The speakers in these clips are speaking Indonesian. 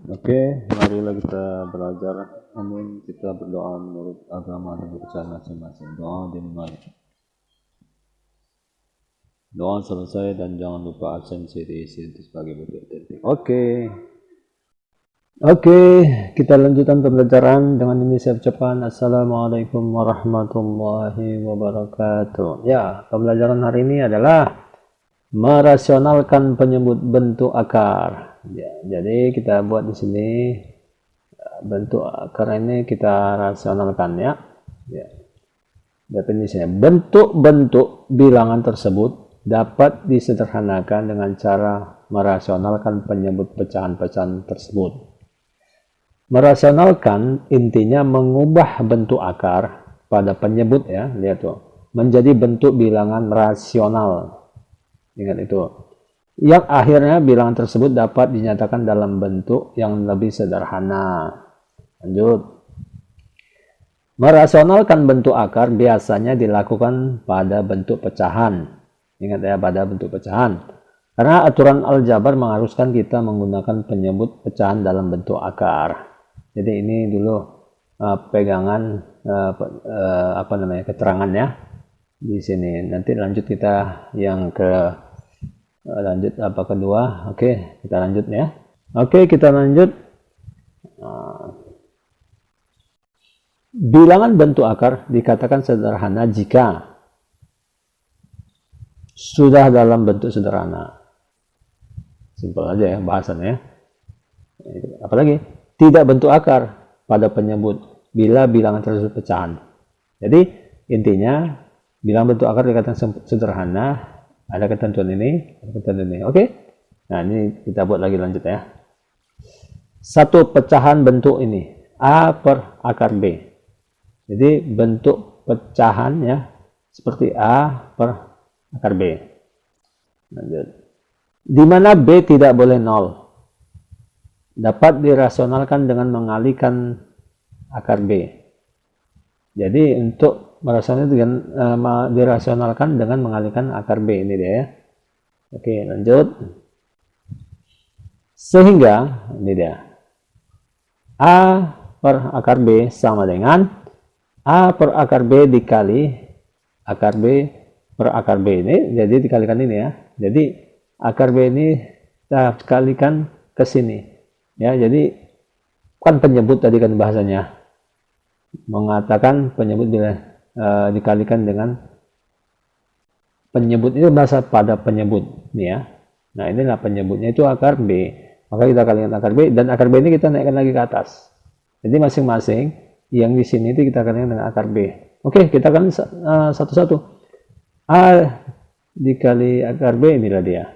Oke, marilah kita belajar. Namun kita berdoa menurut agama dan kepercayaan masing-masing. Doa dimulai. Doa selesai dan jangan lupa absensi diisi sebagai bentuk kritik. Oke, kita lanjutkan pembelajaran. Dengan ini saya ucapkan Assalamualaikum warahmatullahi wabarakatuh. Ya, pembelajaran hari ini adalah merasionalkan penyebut bentuk akar. Ya, jadi kita buat di sini bentuk akar ini kita rasionalkan ya. Ya. Definisinya, bentuk-bentuk bilangan tersebut dapat disederhanakan dengan cara merasionalkan penyebut pecahan-pecahan tersebut. Merasionalkan intinya mengubah bentuk akar pada penyebut ya, lihat tuh, menjadi bentuk bilangan rasional. Ingat itu. Yang akhirnya bilangan tersebut dapat dinyatakan dalam bentuk yang lebih sederhana. Lanjut. Merasionalkan bentuk akar biasanya dilakukan pada bentuk pecahan. Ingat ya, pada bentuk pecahan. Karena aturan aljabar mengharuskan kita menggunakan penyebut pecahan dalam bentuk akar. Jadi ini dulu pegangan keterangannya di sini. Nanti lanjut kita yang kedua. Oke, kita lanjut ya. Oke, kita lanjut. Bilangan bentuk akar dikatakan sederhana jika sudah dalam bentuk sederhana. Simpel aja ya bahasannya. Apalagi tidak bentuk akar pada penyebut bila bilangan tersebut pecahan. Jadi intinya bilangan bentuk akar dikatakan sederhana, ada ketentuan ini, ada ketentuan ini. Oke. Nah, ini kita buat lagi lanjut ya. Satu pecahan bentuk ini A per akar B. Jadi bentuk pecahannya seperti A per akar B. Lanjut. Di mana B tidak boleh 0. Dapat dirasionalkan dengan mengalihkan akar B. Jadi untuk dirasionalkan dengan mengalihkan akar B, ini dia ya. Oke, lanjut. Sehingga ini dia. A per akar B sama dengan A per akar B dikali akar B per akar B ini. Jadi dikalikan ini ya. Jadi akar B ini kita kalikan ke sini. Ya, jadi kan penyebut tadi kan bahasanya mengatakan penyebut bila dikalikan dengan penyebut itu bahasa pada penyebut nih ya. Nah, inilah penyebutnya itu akar B. Maka kita kalikan akar B dan akar B ini kita naikkan lagi ke atas. Jadi masing-masing yang di sini itu kita kalikan dengan akar B. Oke, kita kalikan satu-satu. A dikali akar B inilah dia.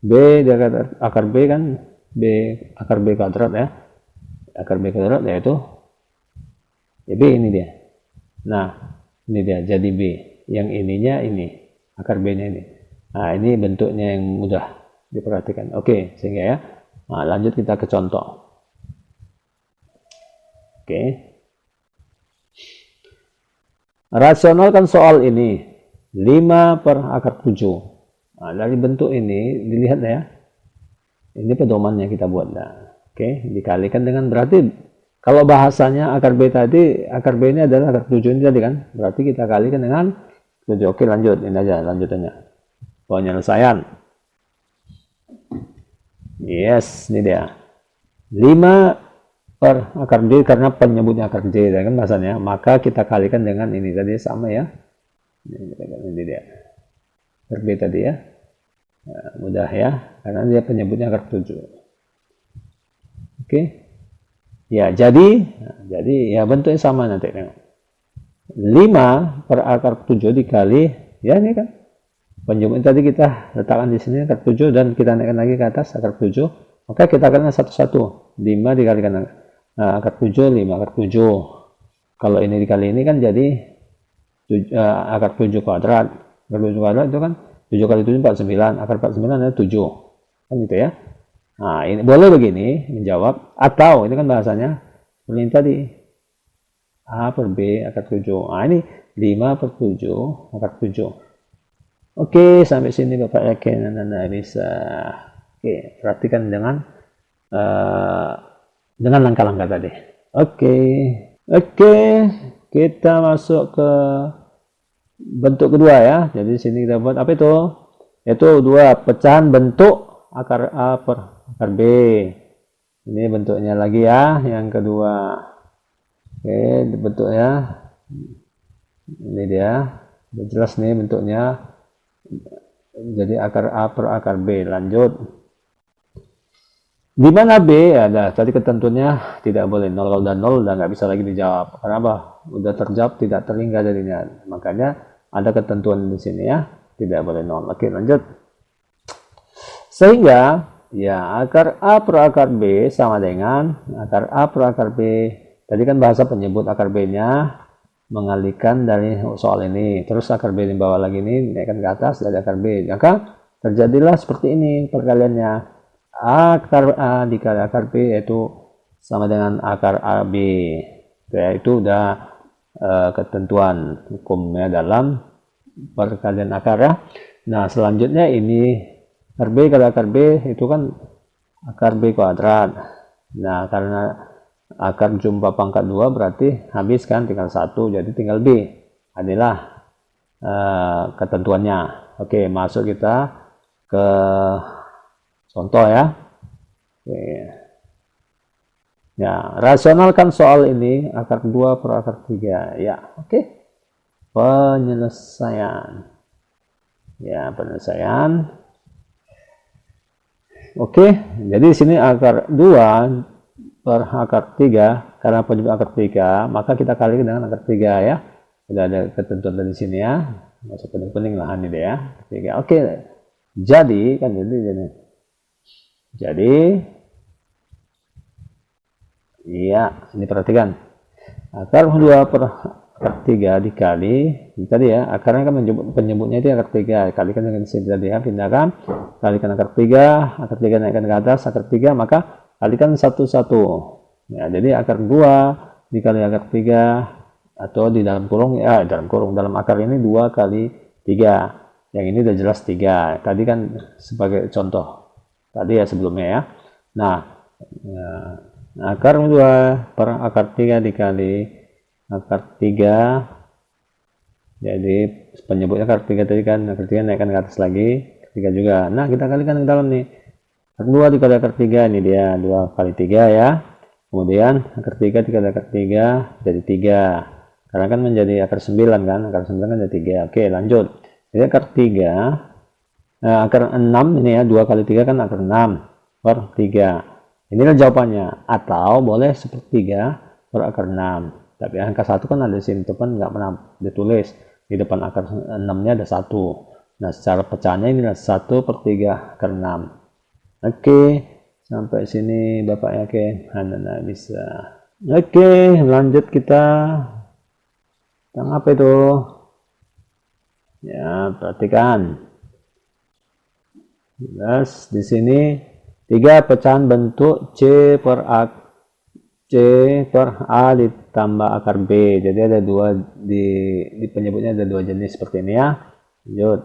B dikali akar B kan B akar B kuadrat ya. Akar B kuadrat yaitu ya B ini dia. Nah, ini dia jadi B. Yang ininya ini, akar B-nya ini. Nah, ini bentuknya yang mudah diperhatikan. Oke, sehingga ya. Nah, lanjut kita ke contoh. Oke. Rasionalkan soal ini. 5 per akar 7. Nah, dari bentuk ini dilihat ya. Ini pedomannya kita buat. Nah, oke, dikalikan dengan berarti kalau bahasanya akar B tadi, akar B ini adalah akar 7 ini tadi kan. Berarti kita kalikan dengan 7. Oke, lanjut. Ini aja lanjutannya. Penyelesaian. Yes, ini dia. 5 per akar D karena penyebutnya akar J kan bahasanya. Maka kita kalikan dengan ini tadi sama ya. Ini dia. Akar B tadi ya. Nah, mudah ya, karena dia penyebutnya akar 7. Oke. Ya, jadi ya bentuknya sama nanti. 5 per akar 7 dikali, ya ini kan. Penyebut tadi kita letakkan di sini akar 7 dan kita naikkan lagi ke atas akar 7. Maka kita kalikan satu-satu. 5 dikalikan akar 7, 5 akar 7. Kalau ini dikali ini kan jadi akar 7 kuadrat. Akar 7 kuadrat itu kan 7 kali 7 49, akar 49 adalah 7. Kan gitu ya. Nah, ini boleh begini menjawab atau ini kan bahasanya seperti tadi. A per B akar 7. Nah, ini 5 per 7 akar 7. Oke, sampai sini Bapak yakin Anda bisa. Oke, perhatikan dengan dengan langkah-langkah tadi. Oke, oke, kita masuk ke bentuk kedua ya. Jadi sini kita buat apa itu? Yaitu dua pecahan bentuk akar A per akar B. Ini bentuknya lagi ya, yang kedua. Oke, bentuknya ini dia. Udah jelas nih bentuknya. Jadi akar A per akar B. Lanjut. Di mana B? Ada tadi ketentuannya tidak boleh 0. Kalau udah 0 udah nggak bisa lagi dijawab. Karena apa? Udah terjawab tidak terhingga jadinya. Makanya ada ketentuan di sini ya. Tidak boleh 0. Oke, lanjut. Sehingga ya akar A per akar B sama dengan akar A per akar B. Tadi kan bahasa penyebut akar B-nya mengalihkan dari soal ini. Terus akar B di bawah lagi ini naikkan ke atas dari akar B. Maka terjadilah seperti ini perkaliannya. Akar A dikali akar B yaitu sama dengan akar AB. Ya, itu udah ketentuan hukumnya dalam perkalian akar ya. Nah, selanjutnya ini akar B kali akar B itu kan akar B kuadrat. Nah, karena akar jumpa pangkat 2 berarti habis kan tinggal 1, jadi tinggal B. Inilah ketentuannya. Oke, masuk kita ke contoh ya. Oke. Ya, rasionalkan soal ini akar 2 per akar 3 ya. Oke. Penyelesaian. Ya, penyelesaian. Oke, jadi di sini akar 2 per akar 3, karena penyebut akar 3, maka kita kali dengan akar 3 ya. Sudah ada ketentuan dari sini ya. Masuk pening-pening lah ini deh ya. 3. Oke. Jadi kan jadi iya, ini perhatikan. Akar 2 per akar 3 dikali tadi ya, akarnya kan penyebutnya itu akar 3, kalikan dengan sini tadi ya, pindahkan, kalikan akar 3 naikkan ke atas akar 3, maka kalikan 1 1. Ya, jadi akar 2 dikali akar 3 atau di dalam kurung ya, dalam akar ini 2 kali 3. Yang ini udah jelas 3. Tadi kan sebagai contoh tadi ya sebelumnya ya. Nah, ya, akar 2 per akar 3 dikali akar 3. Jadi penyebutnya akar 3 tadi kan, akar 3 naikkan ke atas lagi, 3 juga. Nah, kita kalikan ke dalam nih. Akar 2 dikali akar 3, ini dia 2 kali 3 ya. Kemudian akar 3 dikali akar 3 jadi 3. Karena kan menjadi akar 9 kan, akar 9 kan jadi 3. Oke, lanjut. Jadi akar 3, akar 6 ini ya, 2 kali 3 kan akar 6 per 3. Inilah jawabannya. Atau boleh sepertiga per akar 6. Tapi angka 1 kan ada di sini, teman nggak pernah ditulis. Di depan akar 6-nya ada 1. Nah, secara pecahannya inilah 1 per 3 akar 6. Oke, sampai sini Bapak yakin? Anda bisa. Oke, lanjut kita. Tentang apa itu? Ya, perhatikan. Jelas di sini 3 pecahan bentuk C per A ditambah akar B. Jadi ada dua di penyebutnya ada 2 jenis seperti ini ya. Lanjut.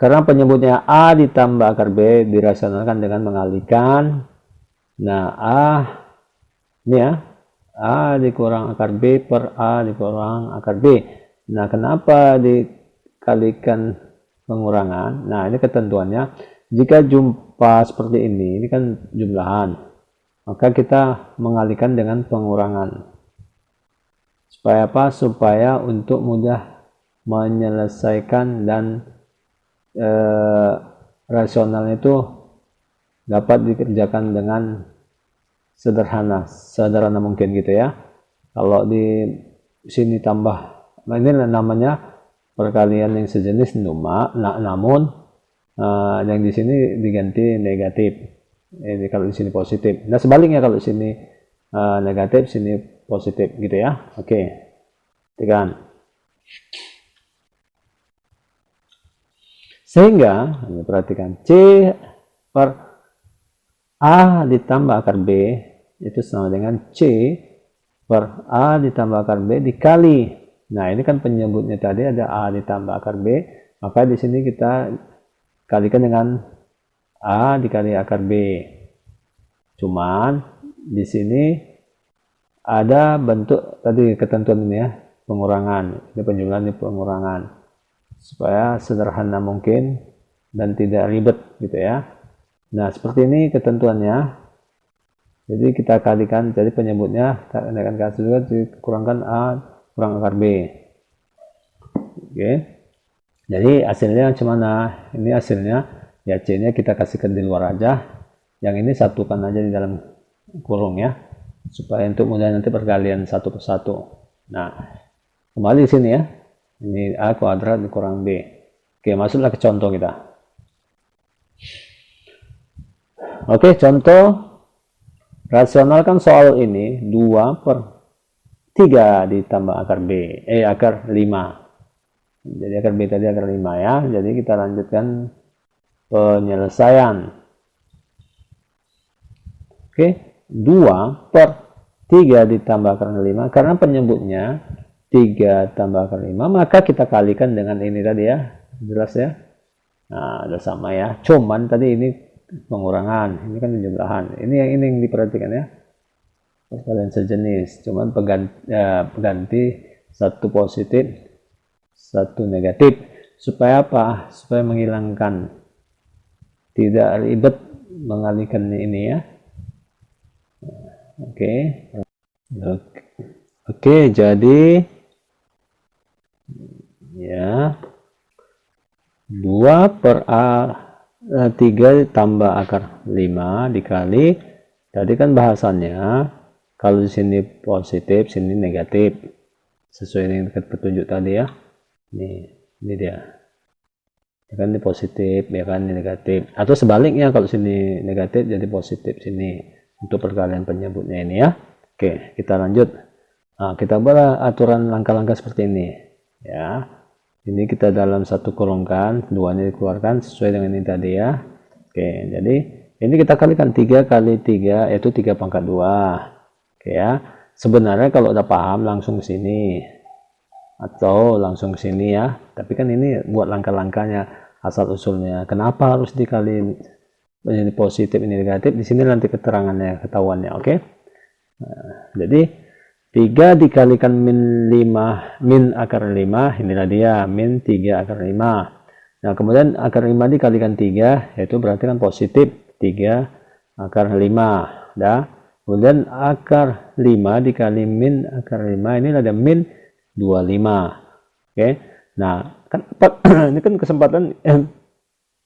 Karena penyebutnya A ditambah akar B dirasionalkan dengan mengalihkan. Nah, A ini ya. A dikurang akar B per A dikurang akar B. Nah, kenapa dikalikan pengurangan? Nah, ini ketentuannya. Jika jumpa seperti ini kan jumlahan. Maka kita mengalihkan dengan pengurangan. Supaya apa? Supaya untuk mudah menyelesaikan dan rasional itu dapat dikerjakan dengan sederhana mungkin gitu ya. Kalau di sini tambah, nah ini namanya perkalian yang sejenis namun yang di sini diganti negatif. Ini kalau di sini positif. Nah, sebaliknya kalau di sini negatif, sini positif gitu ya. Oke. Tekan. Sehingga perhatikan C per A ditambah akar B itu sama dengan C per A ditambah akar B dikali. Nah, ini kan penyebutnya tadi ada A ditambah akar B, maka di sini kita kalikan dengan A dikali akar B. Cuman di sini ada bentuk tadi ketentuan ini ya, pengurangan. Ini penjumlahan, ini pengurangan. Supaya sederhana mungkin dan tidak ribet gitu ya. Nah, seperti ini ketentuannya. Jadi kita kalikan, jadi penyebutnya kita naikkan ke hasil juga dikurangkan A kurang akar B. Oke. Jadi hasilnya macam mana? Ini hasilnya ya, C-nya kita kasihkan di luar aja. Yang ini satukan aja di dalam kurung ya. Supaya untuk mudah nanti perkalian satu persatu. Nah, kembali di sini ya. Ini A kuadrat dikurang B. Oke, masuklah ke contoh kita. Oke, contoh. Rasionalkan soal ini 2/3 ditambah akar B. Akar 5. Jadi akar B tadi akar 5 ya. Jadi kita lanjutkan penyelesaian. Oke, 2/3 ditambah akar 5. Karena penyebutnya 3 tambah akar 5, maka kita kalikan dengan ini tadi ya. Jelas ya? Nah, udah sama ya. Cuman tadi ini pengurangan, ini kan penjumlahan. Ini yang diperhatikan ya. Perkalian sejenis, cuman pengganti satu positif, satu negatif. Supaya apa? Supaya menghilangkan, tidak ribet mengalihkan ini ya. Oke, jadi ya 2/3 tambah akar 5 dikali, tadi kan bahasannya kalau di sini positif, sini negatif, sesuai dengan petunjuk tadi ya. Ini dia. Ya kan ini positif, ya kan ini negatif. Atau sebaliknya, kalau sini negatif jadi positif sini, untuk perkalian penyebutnya ini ya. Oke, kita lanjut. Nah, kita buat aturan langkah-langkah seperti ini ya. Ini kita dalam satu kurungkan, duanya dikeluarkan sesuai dengan ini tadi ya. Oke, jadi ini kita kalikan 3 kali 3 yaitu 3/2. Oke ya. Sebenarnya kalau udah paham langsung ke sini atau langsung ke sini ya. Tapi kan ini buat langkah-langkahnya, asal usulnya. Kenapa harus dikali ini positif ini negatif? Di sini nanti keterangannya, ketahuannya, oke? Nah, jadi 3 dikalikan min 5, min akar 5, inilah dia, min 3 akar 5. Nah, kemudian akar 5 dikalikan 3, yaitu berarti kan positif 3 akar 5. Dah. Kemudian akar 5 dikali min akar 5, inilah dia, min 25. Oke. Nah, kan ini kan kesempatan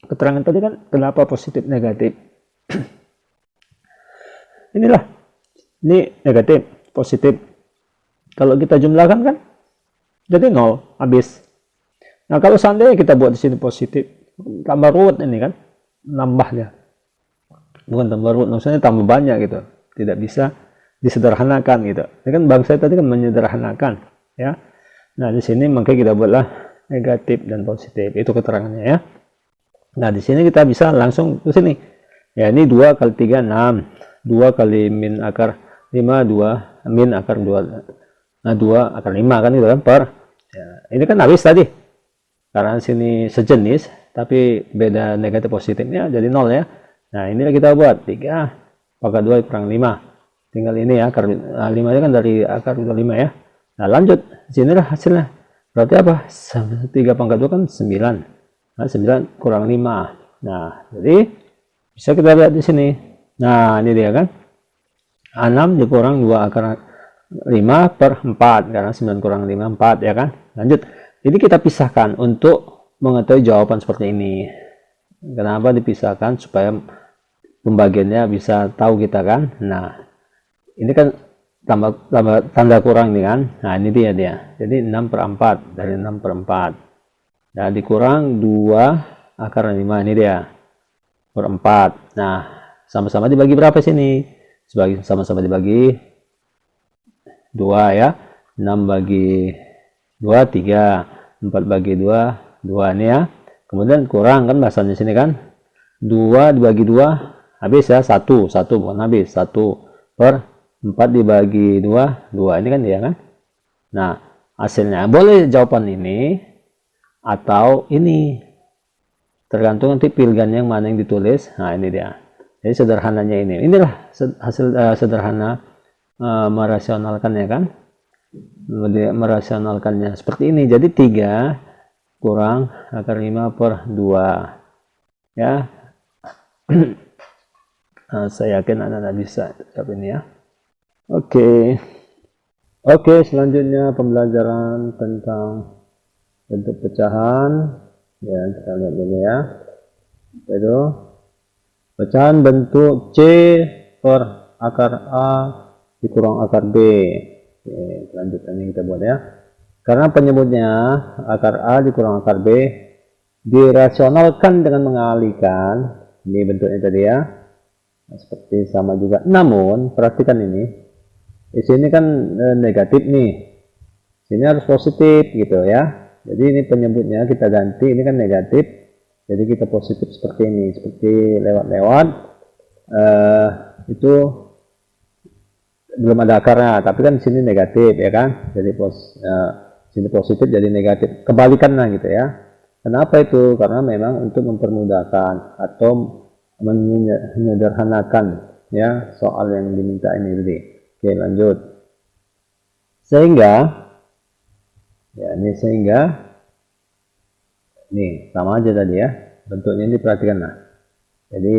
keterangan tadi kan kenapa positif negatif. Inilah. Ini negatif, positif. Kalau kita jumlahkan kan jadi 0, habis. Nah, kalau seandainya kita buat di sini positif, tambah ruwet ini kan, nambahnya. Bukan tambah ruwet, maksudnya tambah banyak gitu. Tidak bisa disederhanakan gitu. Ini kan bangsa tadi kan menyederhanakan ya. Nah, di sini makanya kita buatlah negatif dan positif. Itu keterangannya ya. Nah, di sini kita bisa langsung ke sini. Ya, ini 2 kali 3 6. 2 kali min akar 5 2 min akar 2. Nah, 2 akar 5 kan itu kan per. Ya, ini kan habis tadi. Karena sini sejenis tapi beda negatif positifnya jadi 0 ya. Nah, inilah kita buat 3 pangkat 2 kurang 5. Tinggal ini ya, akar 5 nya kan dari akar 5 ya. Nah, lanjut. Sinilah hasilnya. Berarti apa? 3 pangkat 2 kan 9. Nah, 9 kurang 5. Nah, jadi bisa kita lihat di sini. Nah, ini dia kan. 6 dikurang 2 akar 5/4. Karena 9 kurang 5, 4 ya kan. Lanjut. Ini kita pisahkan untuk mengetahui jawaban seperti ini. Kenapa dipisahkan? Supaya pembagiannya bisa tahu kita kan. Nah, ini kan tambah tanda kurang nih kan. Nah, ini dia. Jadi 6/4 dari 6/4. Nah, dikurang 2 akar 5 ini dia. Per 4. Nah, sama-sama dibagi berapa sini? Sama-sama dibagi 2 ya. 6 bagi 2 3. 4 bagi 2 2 ini ya. Kemudian kurang kan bahasanya sini kan. 2 dibagi 2 habis ya, 1 bukan habis, 1/4 dibagi 2 2 ini kan dia kan. Nah, hasilnya boleh jawaban ini atau ini, tergantung nanti pilihan yang mana yang ditulis. Nah, ini dia. Jadi sederhananya inilah hasil sederhana merasionalkannya kan. Merasionalkannya seperti ini. Jadi 3 kurang akar 5 per 2 ya. Saya yakin anak-anak bisa jawab ini ya. Oke, selanjutnya pembelajaran tentang bentuk pecahan ya, kita lihat dulu ya. Itu pecahan bentuk C per akar A dikurang akar B. Oke, selanjutnya kita buat ya. Karena penyebutnya akar A dikurang akar B, dirasionalkan dengan mengalihkan. Ini bentuknya tadi ya. Nah, seperti sama juga. Namun, perhatikan ini. Di sini kan negatif nih. Sini harus positif gitu ya. Jadi ini penyebutnya kita ganti. Ini kan negatif. Jadi kita positif seperti ini. Seperti lewat-lewat. Itu belum ada akarnya, tapi kan di sini negatif ya kan, jadi sini positif jadi negatif, kebalikannya gitu ya. Kenapa itu? Karena memang untuk mempermudahkan atau menyederhanakan ya soal yang diminta ini tadi. Oke, lanjut. Sehingga ya ini sama aja tadi ya, bentuknya ini perhatikan lah. Jadi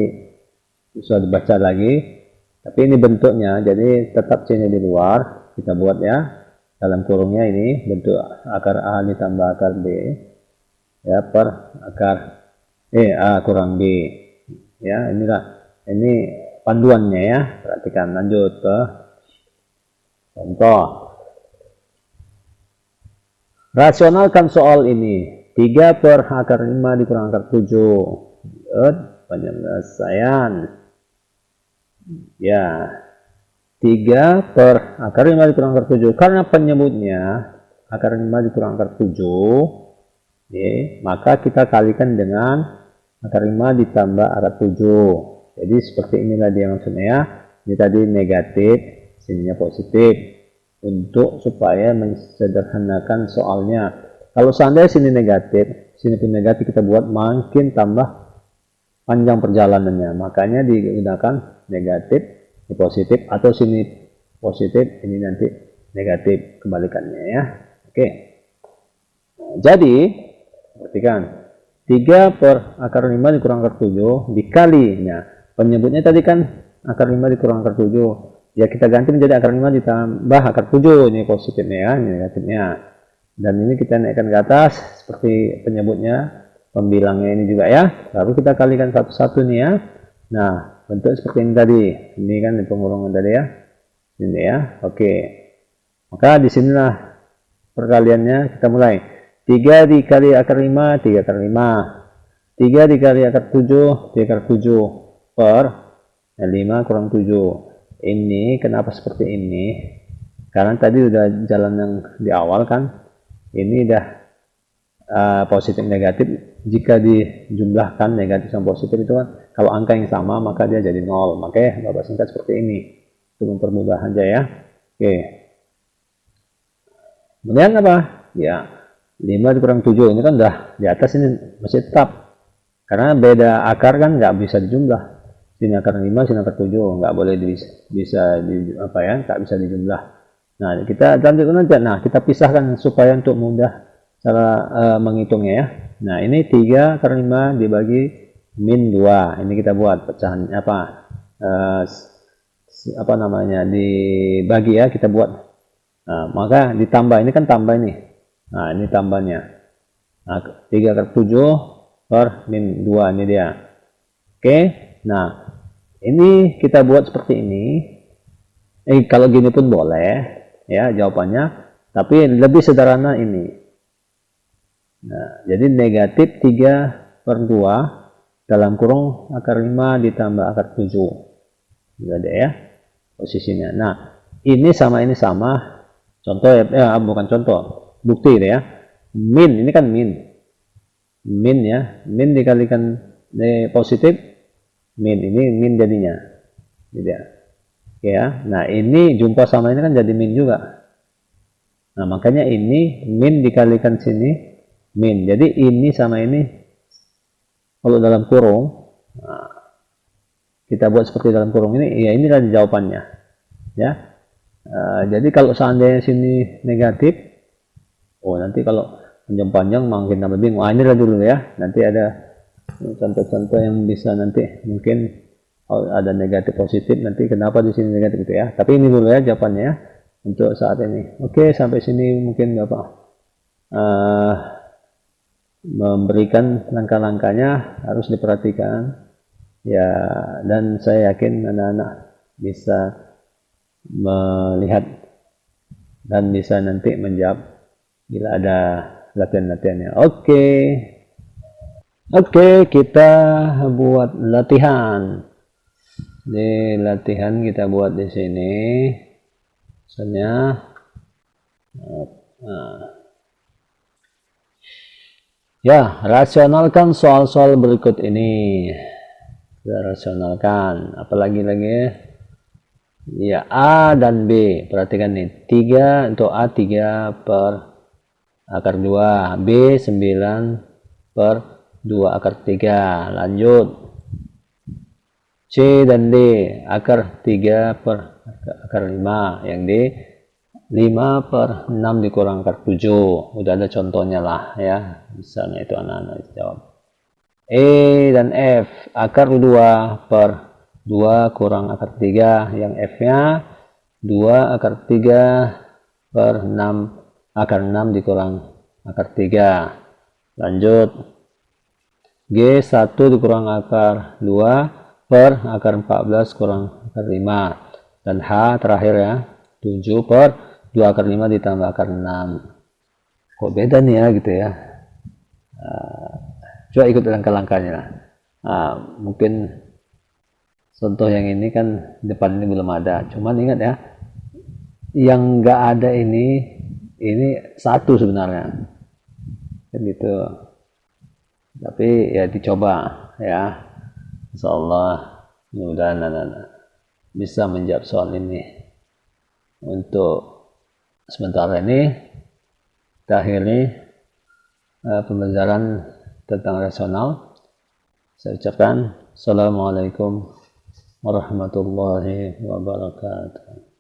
bisa dibaca lagi. Tapi ini bentuknya, jadi tetap C-nya di luar, kita buat ya, dalam kurungnya ini bentuk akar A ditambah akar B, ya, per akar A kurang B, ya, ini panduannya ya, perhatikan, lanjut ke contoh. Rasionalkan soal ini, 3 per akar 5 dikurang akar 7, penyelesaian. Ya, 3 per akar 5 dikurang akar 7. Karena penyebutnya akar 5 dikurang akar 7, ya, maka kita kalikan dengan akar 5 ditambah akar 7. Jadi seperti inilah dia maksudnya ya. Ini tadi negatif, sininya positif. Untuk supaya mensederhanakan soalnya. Kalau seandainya sini negatif, sini pun negatif, kita buat makin tambah panjang perjalanannya. Makanya digunakan negatif, ini positif, atau sini positif, ini nanti negatif, kebalikannya ya. Oke. Nah, jadi, perhatikan, 3 per akar 5 dikurang akar 7 dikalinya. Penyebutnya tadi kan akar 5 dikurang akar 7. Ya kita ganti menjadi akar 5 ditambah akar 7. Ini positifnya ya, ini negatifnya. Dan ini kita naikkan ke atas, seperti penyebutnya, pembilangnya ini juga ya. Lalu kita kalikan satu-satu nih ya. Nah, bentuk seperti ini tadi. Ini kan pengurungan tadi ya. Ini ya. Oke. Maka disinilah perkaliannya kita mulai. 3 dikali akar 5, 3 akar 5. 3 dikali akar 7, 3 akar 7. Per 5 kurang 7. Ini kenapa seperti ini? Karena tadi udah jalan yang di awal kan. Ini udah positif negatif. Jika dijumlahkan negatif sama positif itu kan, kalau angka yang sama maka dia jadi 0. Makanya Bapak singkat seperti ini untuk mempermudah aja ya. Oke. Kemudian apa? Ya, 5 dikurang 7 ini kan udah di atas, ini masih tetap. Karena beda akar kan nggak bisa dijumlah. Sini akar 5, sini akar 7, nggak boleh nggak bisa dijumlah. Nah, kita lanjutkan aja. Nah, kita pisahkan supaya untuk mudah cara menghitungnya ya. Nah, ini 3 akar 5 dibagi min 2. Ini kita buat pecahan dibagi ya, kita buat. Nah, maka ditambah, ini kan tambah ini. Nah, ini tambahnya. Nah, 3 akar 7 per min 2, ini dia. Oke. Nah, ini kita buat seperti ini. Kalau gini pun boleh ya jawabannya, tapi lebih sederhana ini. Nah, jadi negatif 3 per 2 dalam kurung akar 5 ditambah akar 7. Ini ada ya posisinya. Nah, ini sama contoh ya, bukan contoh, bukti ya. Min, ini kan min ya, min dikalikan positif min, ini min jadinya gitu ya. Nah, ini jumpa sama ini kan jadi min juga. Nah, makanya ini min dikalikan sini min. Jadi ini sama ini kalau dalam kurung, nah, kita buat seperti dalam kurung ini, ya inilah jawabannya. Ya, jadi kalau seandainya sini negatif, oh nanti kalau panjang-panjang makin tambah bingung. Inilah dulu ya. Nanti ada contoh-contoh yang bisa nanti mungkin ada negatif positif. Nanti kenapa di sini negatif itu ya. Tapi ini dulu ya jawabannya ya untuk saat ini. Oke, sampai sini mungkin Bapak memberikan langkah-langkahnya harus diperhatikan ya, dan saya yakin anak-anak bisa melihat dan bisa nanti menjawab bila ada latihan-latihannya. Oke, kita buat latihan. Ini latihan kita buat di sini. Misalnya, ya, rasionalkan soal-soal berikut ini. Kita rasionalkan. Apalagi lagi? Ya, A dan B. Perhatikan nih. 3 untuk A 3 per akar 2. B 9 per 2 akar 3. Lanjut. C dan D. Akar 3 per akar 5. Yang D 5 per 6 dikurang akar 7. Udah ada contohnya lah ya. Misalnya itu anak-anak jawab. E dan F. Akar 2 per 2 kurang akar 3, yang F-nya 2 akar 3 per 6 akar 6 dikurang akar 3. Lanjut. G 1 dikurang akar 2 per akar 14 kurang akar 5. Dan H terakhir ya, 7 per 2 akar 5 ditambah akar 6. Kok beda nih ya gitu ya. Coba ikut langkah-langkahnya. Mungkin contoh yang ini kan depan ini belum ada, cuman ingat ya, yang nggak ada ini satu sebenarnya, kan gitu. Tapi ya dicoba ya, insyaallah mudah-mudahan anak-anak bisa menjawab soal ini. Untuk sementara ini kita akhiri pembelajaran tentang rasional. Saya ucapkan assalamualaikum warahmatullahi wabarakatuh.